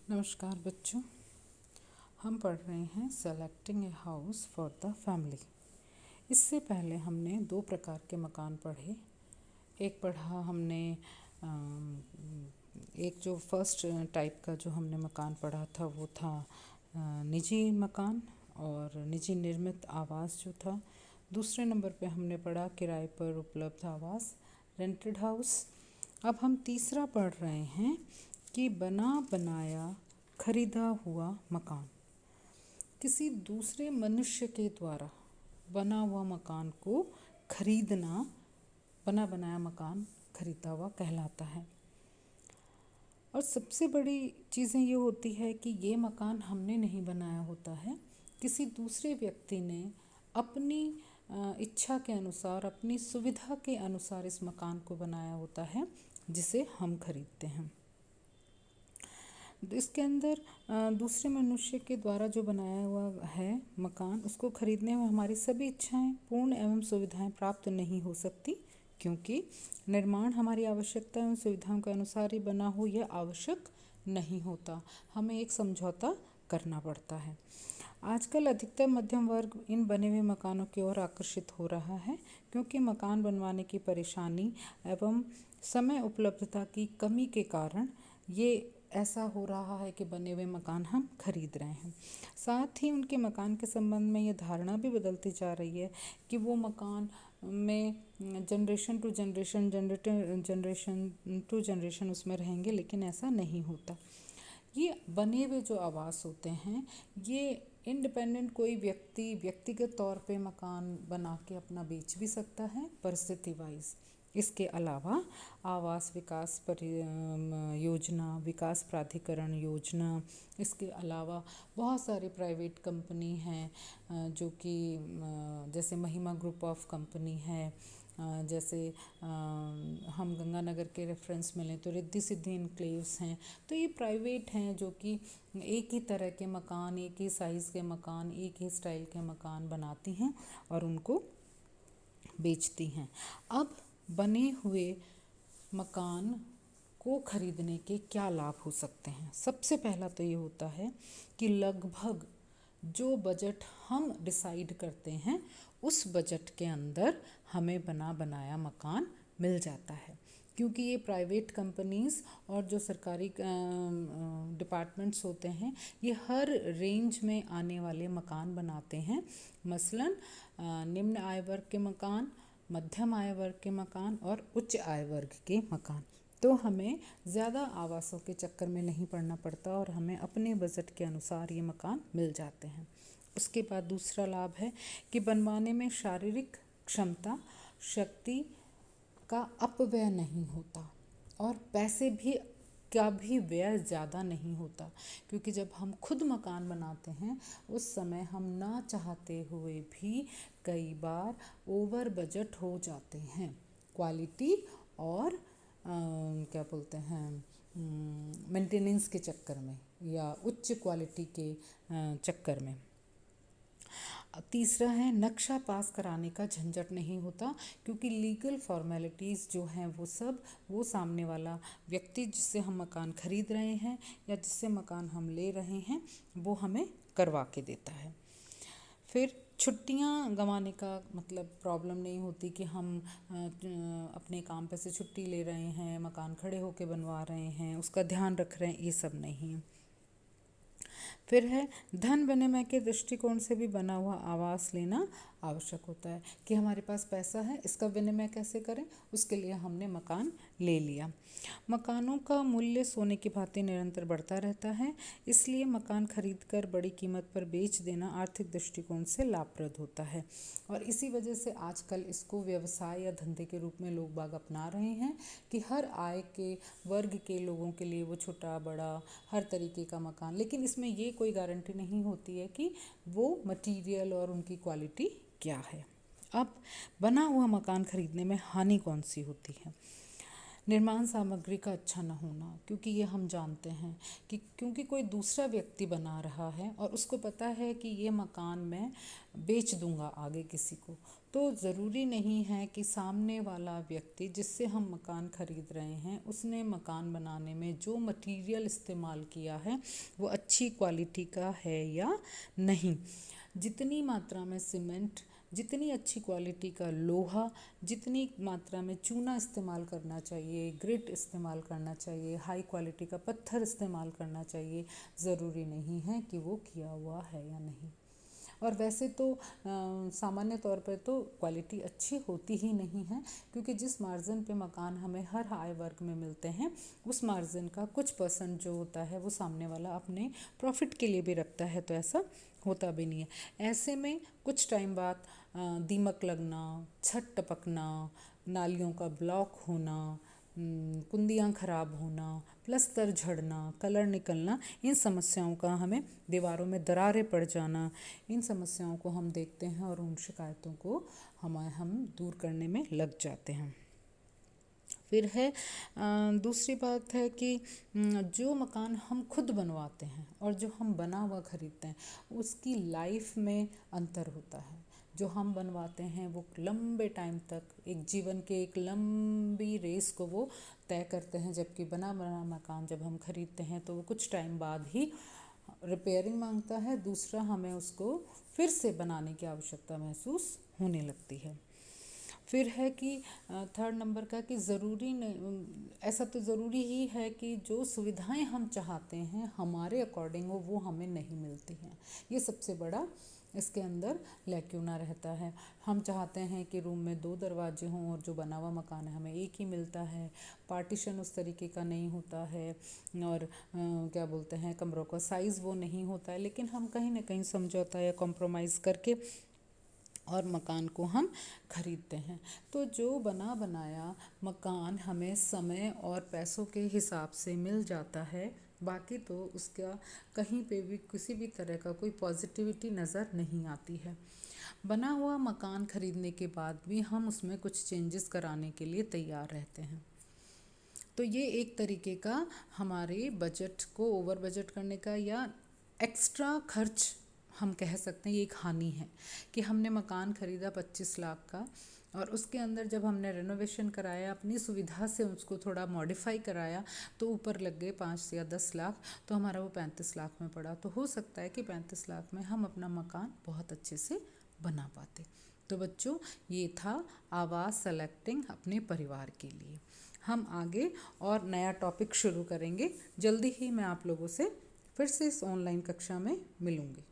नमस्कार बच्चों, हम पढ़ रहे हैं selecting a house for the family. इससे पहले हमने दो प्रकार के मकान पढ़े। एक पढ़ा हमने एक जो फर्स्ट टाइप का जो हमने मकान पढ़ा था वो था निजी मकान और निजी निर्मित आवास जो था। दूसरे नंबर पे हमने पढ़ा किराए पर उपलब्ध आवास, रेंटेड हाउस। अब हम तीसरा पढ़ रहे हैं कि बना बनाया खरीदा हुआ मकान। किसी दूसरे मनुष्य के द्वारा बना हुआ मकान को खरीदना बना बनाया मकान खरीदा हुआ कहलाता है। और सबसे बड़ी चीज़ें ये होती है कि ये मकान हमने नहीं बनाया होता है, किसी दूसरे व्यक्ति ने अपनी इच्छा के अनुसार, अपनी सुविधा के अनुसार इस मकान को बनाया होता है जिसे हम खरीदते हैं। इसके अंदर दूसरे मनुष्य के द्वारा जो बनाया हुआ है मकान, उसको खरीदने में हमारी सभी इच्छाएं पूर्ण एवं सुविधाएं प्राप्त नहीं हो सकती, क्योंकि निर्माण हमारी आवश्यकता एवं सुविधाओं के अनुसार ही बना हो यह आवश्यक नहीं होता। हमें एक समझौता करना पड़ता है। आजकल अधिकतर मध्यम वर्ग इन बने हुए मकानों की ओर आकर्षित हो रहा है, क्योंकि मकान बनवाने की परेशानी एवं समय उपलब्धता की कमी के कारण ये ऐसा हो रहा है कि बने हुए मकान हम खरीद रहे हैं। साथ ही उनके मकान के संबंध में ये धारणा भी बदलती जा रही है कि वो मकान में जनरेशन टू जनरेशन उसमें रहेंगे, लेकिन ऐसा नहीं होता। ये बने हुए जो आवास होते हैं ये इंडिपेंडेंट कोई व्यक्ति व्यक्तिगत तौर पे मकान बना के अपना बेच भी सकता है परिस्थिति वाइज। इसके अलावा आवास विकास योजना, विकास प्राधिकरण योजना, इसके अलावा बहुत सारी प्राइवेट कंपनी हैं जो कि जैसे महिमा ग्रुप ऑफ कंपनी है, जैसे हम गंगानगर के रेफरेंस में लें तो रिद्धि सिद्धि इनक्लेव्स हैं। तो ये प्राइवेट हैं जो कि एक ही तरह के मकान, एक ही साइज़ के मकान, एक ही स्टाइल के मकान बनाती हैं और उनको बेचती हैं। अब बने हुए मकान को खरीदने के क्या लाभ हो सकते हैं? सबसे पहला तो ये होता है कि लगभग जो बजट हम डिसाइड करते हैं उस बजट के अंदर हमें बना बनाया मकान मिल जाता है, क्योंकि ये प्राइवेट कंपनीज़ और जो सरकारी डिपार्टमेंट्स होते हैं ये हर रेंज में आने वाले मकान बनाते हैं। मसलन निम्न आय वर्ग के मकान, मध्यम आय वर्ग के मकान और उच्च आय वर्ग के मकान। तो हमें ज़्यादा आवासों के चक्कर में नहीं पड़ना पड़ता और हमें अपने बजट के अनुसार ये मकान मिल जाते हैं। उसके बाद दूसरा लाभ है कि बनवाने में शारीरिक क्षमता, शक्ति का अपव्यय नहीं होता और पैसे का भी व्यय ज़्यादा नहीं होता, क्योंकि जब हम खुद मकान बनाते हैं उस समय हम ना चाहते हुए भी कई बार ओवर बजट हो जाते हैं क्वालिटी और क्या बोलते हैं मेंटेनेंस के चक्कर में या उच्च क्वालिटी के चक्कर में। तीसरा है नक्शा पास कराने का झंझट नहीं होता, क्योंकि लीगल फॉर्मेलिटीज़ जो हैं वो सामने वाला व्यक्ति जिससे हम मकान खरीद रहे हैं या जिससे मकान हम ले रहे हैं वो हमें करवा के देता है। फिर छुट्टियां गंवाने का मतलब प्रॉब्लम नहीं होती कि हम अपने काम पे से छुट्टी ले रहे हैं, मकान खड़े होके बनवा रहे हैं, उसका ध्यान रख रहे हैं, ये सब नहीं है। फिर है धन विनिमय के दृष्टिकोण से भी बना हुआ आवास लेना आवश्यक होता है कि हमारे पास पैसा है, इसका विनिमय कैसे करें, उसके लिए हमने मकान ले लिया। मकानों का मूल्य सोने की भांति निरंतर बढ़ता रहता है, इसलिए मकान खरीदकर बड़ी कीमत पर बेच देना आर्थिक दृष्टिकोण से लाभप्रद होता है। और इसी वजह से आजकल इसको व्यवसाय या धंधे के रूप में लोग बाग अपना रहे हैं कि हर आय के वर्ग के लोगों के लिए वो छोटा बड़ा हर तरीके का मकान, लेकिन इसमें ये कोई गारंटी नहीं होती है कि वो मटेरियल और उनकी क्वालिटी क्या है। अब बना हुआ मकान खरीदने में हानि कौन सी होती है? निर्माण सामग्री का अच्छा न होना, क्योंकि ये हम जानते हैं कि क्योंकि कोई दूसरा व्यक्ति बना रहा है और उसको पता है कि ये मकान मैं बेच दूंगा आगे किसी को, तो ज़रूरी नहीं है कि सामने वाला व्यक्ति जिससे हम मकान खरीद रहे हैं उसने मकान बनाने में जो मटेरियल इस्तेमाल किया है वो अच्छी क्वालिटी का है या नहीं। जितनी मात्रा में सीमेंट, जितनी अच्छी क्वालिटी का लोहा, जितनी मात्रा में चूना इस्तेमाल करना चाहिए, ग्रिट इस्तेमाल करना चाहिए, हाई क्वालिटी का पत्थर इस्तेमाल करना चाहिए, ज़रूरी नहीं है कि वो किया हुआ है या नहीं। और वैसे तो सामान्य तौर पर तो क्वालिटी अच्छी होती ही नहीं है, क्योंकि जिस मार्जिन पे मकान हमें हर आय वर्ग में मिलते हैं उस मार्जिन का कुछ परसेंट जो होता है वो सामने वाला अपने प्रॉफिट के लिए भी रखता है, तो ऐसा होता भी नहीं है। ऐसे में कुछ टाइम बाद दीमक लगना, छत टपकना, नालियों का ब्लॉक होना, कुंदियाँ खराब होना, प्लस्तर झड़ना, कलर निकलना, इन समस्याओं का हमें, दीवारों में दरारें पड़ जाना, इन समस्याओं को हम देखते हैं और उन शिकायतों को हम दूर करने में लग जाते हैं। फिर है दूसरी बात है कि जो मकान हम खुद बनवाते हैं और जो हम बना हुआ खरीदते हैं उसकी लाइफ में अंतर होता है। जो हम बनवाते हैं वो लंबे टाइम तक, एक जीवन के एक लंबी रेस को वो तय करते हैं, जबकि बना बना मकान जब हम खरीदते हैं तो वो कुछ टाइम बाद ही रिपेयरिंग मांगता है। दूसरा, हमें उसको फिर से बनाने की आवश्यकता महसूस होने लगती है। फिर है कि थर्ड नंबर का कि ज़रूरी नहीं, ऐसा तो ज़रूरी ही है कि जो सुविधाएं हम चाहते हैं हमारे अकॉर्डिंग हो वो हमें नहीं मिलती हैं। ये सबसे बड़ा इसके अंदर लैक्यूना रहता है। हम चाहते हैं कि रूम में 2 दरवाजे हों और जो बना हुआ मकान है हमें एक ही मिलता है। पार्टीशन उस तरीके का नहीं होता है और क्या बोलते हैं, कमरों का साइज़ वो नहीं होता है, लेकिन हम कहीं ना कहीं समझौता या कॉम्प्रोमाइज़ करके और मकान को हम खरीदते हैं। तो जो बना बनाया मकान हमें समय और पैसों के हिसाब से मिल जाता है, बाकी तो उसका कहीं पे भी किसी भी तरह का कोई पॉजिटिविटी नज़र नहीं आती है। बना हुआ मकान खरीदने के बाद भी हम उसमें कुछ चेंजेस कराने के लिए तैयार रहते हैं। तो ये एक तरीके का हमारे बजट को ओवर बजट करने का या एक्स्ट्रा खर्च हम कह सकते हैं, ये एक हानि है कि हमने मकान ख़रीदा 25 लाख का और उसके अंदर जब हमने रेनोवेशन कराया, अपनी सुविधा से उसको थोड़ा मॉडिफाई कराया, तो ऊपर लग गए 5 या 10 लाख, तो हमारा वो 35 लाख में पड़ा। तो हो सकता है कि 35 लाख में हम अपना मकान बहुत अच्छे से बना पाते। तो बच्चों, ये था आवास सेलेक्टिंग अपने परिवार के लिए। हम आगे और नया टॉपिक शुरू करेंगे। जल्दी ही मैं आप लोगों से फिर से इस ऑनलाइन कक्षा में मिलूँगी।